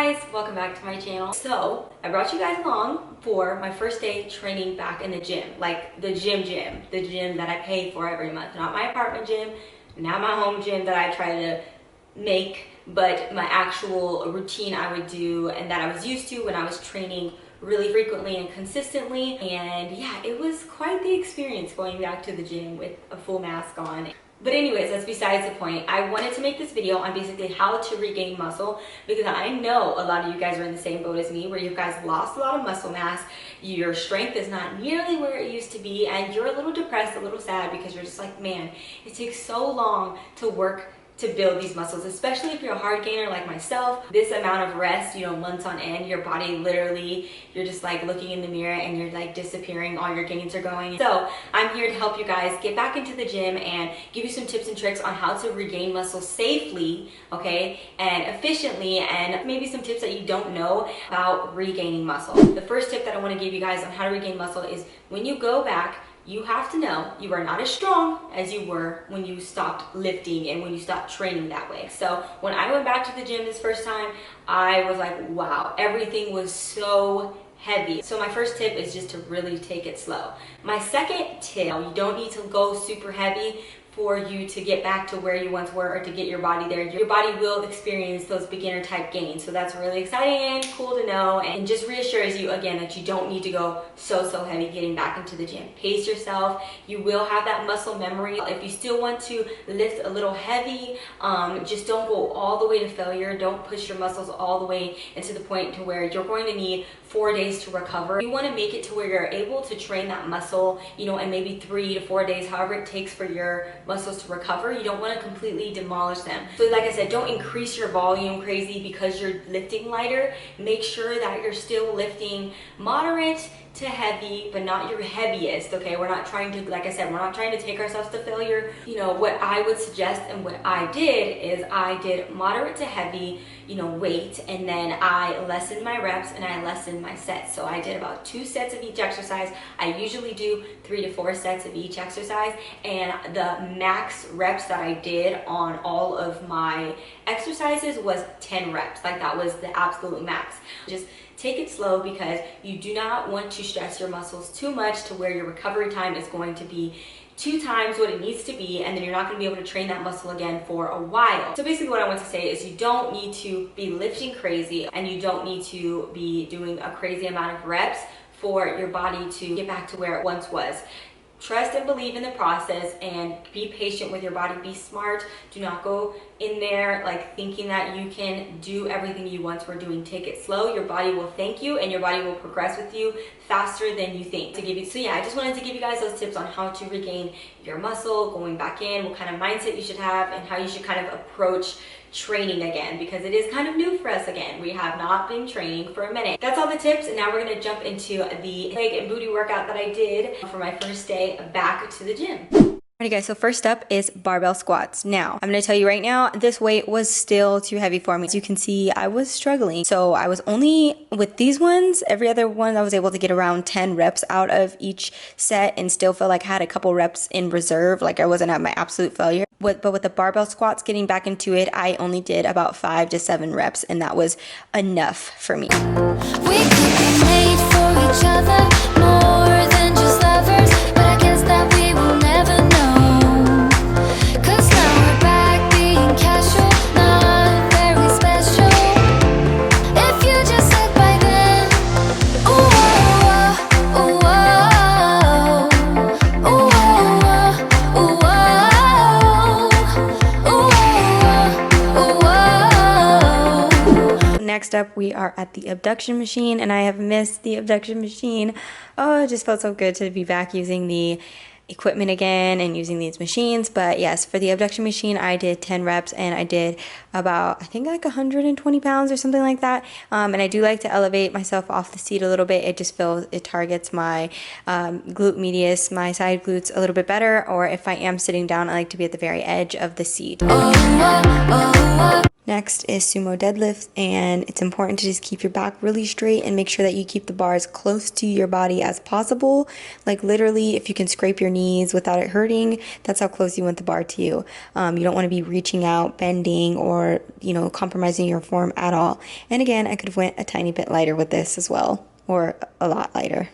guys, welcome back to my channel. So I brought you guys along for my first day training back in the gym, like the gym that I pay for every month, not my apartment gym, not my home gym that I try to make, but my actual routine I would do and that I was used to when I was training really frequently and consistently. And yeah, it was quite the experience going back to the gym with a full mask on. But anyways, that's besides the point. I wanted to make this video on basically how to regain muscle, because I know a lot of you guys are in the same boat as me, where you guys lost a lot of muscle mass, your strength is not nearly where it used to be, and you're a little depressed, a little sad, because you're just like, man, it takes so long to work to build these muscles, especially if you're a hard gainer like myself. This amount of rest, you know, months on end, your body literally, you're just like looking in the mirror and you're like disappearing, all your gains are going. So I'm here to help you guys get back into the gym and give you some tips and tricks on how to regain muscle safely, okay, and efficiently, and maybe some tips that you don't know about regaining muscle. The first tip that I want to give you guys on how to regain muscle is when you go back, you have to know you are not as strong as you were when you stopped lifting and when you stopped training that way. So when I went back to the gym this first time, I was like, wow, everything was so heavy. So my first tip is just to really take it slow. My second tip, you don't need to go super heavy for you to get back to where you once were or to get your body there. Your body will experience those beginner type gains. So that's really exciting and cool to know, and just reassures you again that you don't need to go so heavy getting back into the gym. Pace yourself. You will have that muscle memory. If you still want to lift a little heavy, just don't go all the way to failure. Don't push your muscles all the way into the point to where you're going to need 4 days to recover. You want to make it to where you're able to train that muscle, you know, and maybe 3 to 4 days, however it takes for your muscles to recover. You don't want to completely demolish them. So like I said, don't increase your volume crazy because you're lifting lighter. Make sure that you're still lifting moderate to heavy, but not your heaviest, okay? We're not trying to, like I said, we're not trying to take ourselves to failure. You know, what I would suggest and what I did is I did moderate to heavy, you know, weight, and then I lessened my reps and I lessened my sets. So I did about 2 sets of each exercise. I usually do 3 to 4 sets of each exercise, and the max reps that I did on all of my exercises was 10 reps. Like, that was the absolute max. Just take it slow, because you do not want to stress your muscles too much to where your recovery time is going to be 2 times what it needs to be, and then you're not going to be able to train that muscle again for a while. So basically what I want to say is you don't need to be lifting crazy, and you don't need to be doing a crazy amount of reps for your body to get back to where it once was. Trust and believe in the process and be patient with your body. Be smart. Do not go in there like thinking that you can do everything you once were doing. Take it slow. Your body will thank you, and your body will progress with you faster than you think. So yeah, I just wanted to give you guys those tips on how to regain your muscle, going back in, what kind of mindset you should have, and how you should kind of approach training again, because it is kind of new for us again. We have not been training for a minute. That's all the tips, and now we're going to jump into the leg and booty workout that I did for my first day back to the gym. Alright guys, so first up is barbell squats. Now, I'm going to tell you right now, this weight was still too heavy for me. As you can see, I was struggling. So I was only, with these ones, every other one, I was able to get around 10 reps out of each set and still feel like I had a couple reps in reserve, like I wasn't at my absolute failure. But with the barbell squats, getting back into it, I only did about 5 to 7 reps, and that was enough for me. We could be made for each other, more than just lovers, but I guess that we will never know. Next up, we are at the Abduction Machine, and I have missed the Abduction Machine. Oh, it just felt so good to be back using the equipment again and using these machines. But yes, for the Abduction Machine, I did 10 reps, and I did about, I think, like 120 pounds or something like that. And I do like to elevate myself off the seat a little bit. It just feels, it targets my glute medius, my side glutes a little bit better. Or if I am sitting down, I like to be at the very edge of the seat. Next is Sumo Deadlifts, and it's important to just keep your back really straight and make sure that you keep the bar as close to your body as possible. Like literally, if you can scrape your knees without it hurting, that's how close you want the bar to you. You don't want to be reaching out, bending, or compromising your form at all. And again, I could have went a tiny bit lighter with this as well, or a lot lighter.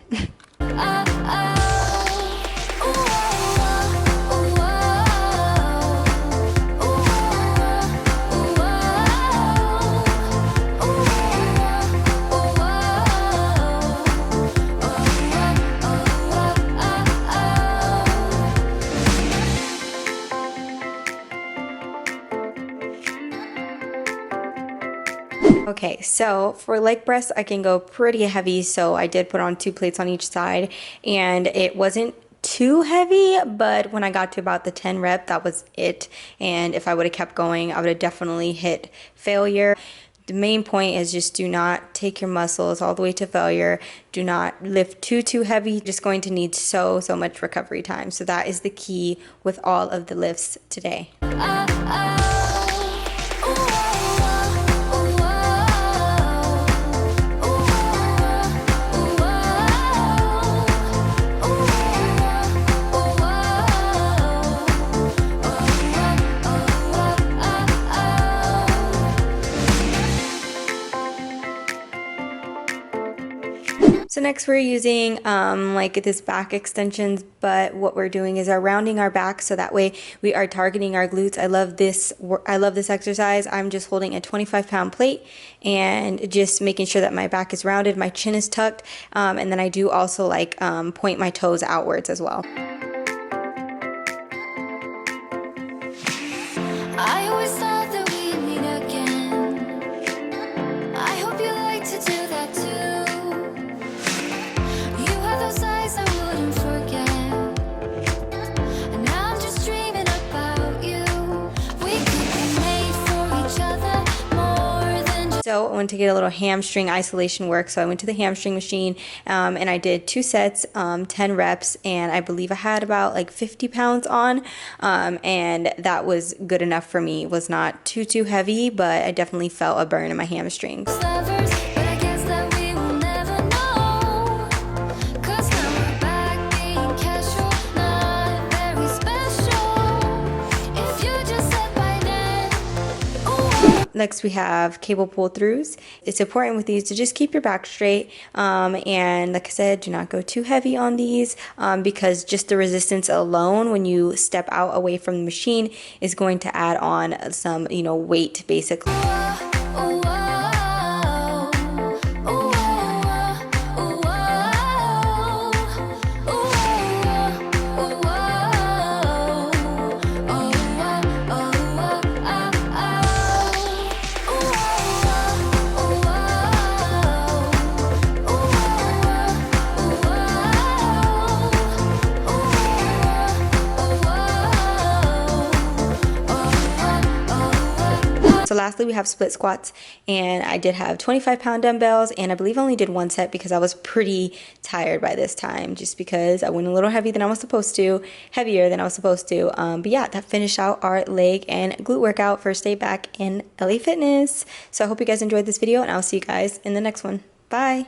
Okay, so for leg press, I can go pretty heavy, so I did put on 2 plates on each side, and it wasn't too heavy, but when I got to about the 10 rep, that was it. And if I would have kept going, I would have definitely hit failure. The main point is just do not take your muscles all the way to failure. Do not lift too heavy. You're just going to need so much recovery time. So that is the key with all of the lifts today. So next we're using like this back extensions, but what we're doing is rounding our back so that way we are targeting our glutes. I love this exercise. I'm just holding a 25-pound plate and just making sure that my back is rounded, my chin is tucked, and then I do also like point my toes outwards as well. I always thought that we'd meet again. I hope you like to do that too. You had those eyes I wouldn't forget, and now I'm just dreaming about you. We could be made for each other more than just. So I wanted to get a little hamstring isolation work, so I went to the hamstring machine and I did 2 sets, 10 reps, and I believe I had about like 50 pounds on, and that was good enough for me. It was not too heavy, but I definitely felt a burn in my hamstrings. Lovers, but I guess that we will never know. 'Cause now we're back being casual, not very special. If you just said by then, ooh. Next we have cable pull throughs. It's important with these to just keep your back straight, and like I said, do not go too heavy on these, because just the resistance alone when you step out away from the machine is going to add on some weight basically. So lastly, we have split squats, and I did have 25-pound dumbbells, and I believe I only did 1 set because I was pretty tired by this time, just because I went a little heavier than I was supposed to. But yeah, that finished out our leg and glute workout first day back in LA Fitness. So I hope you guys enjoyed this video, and I'll see you guys in the next one. Bye.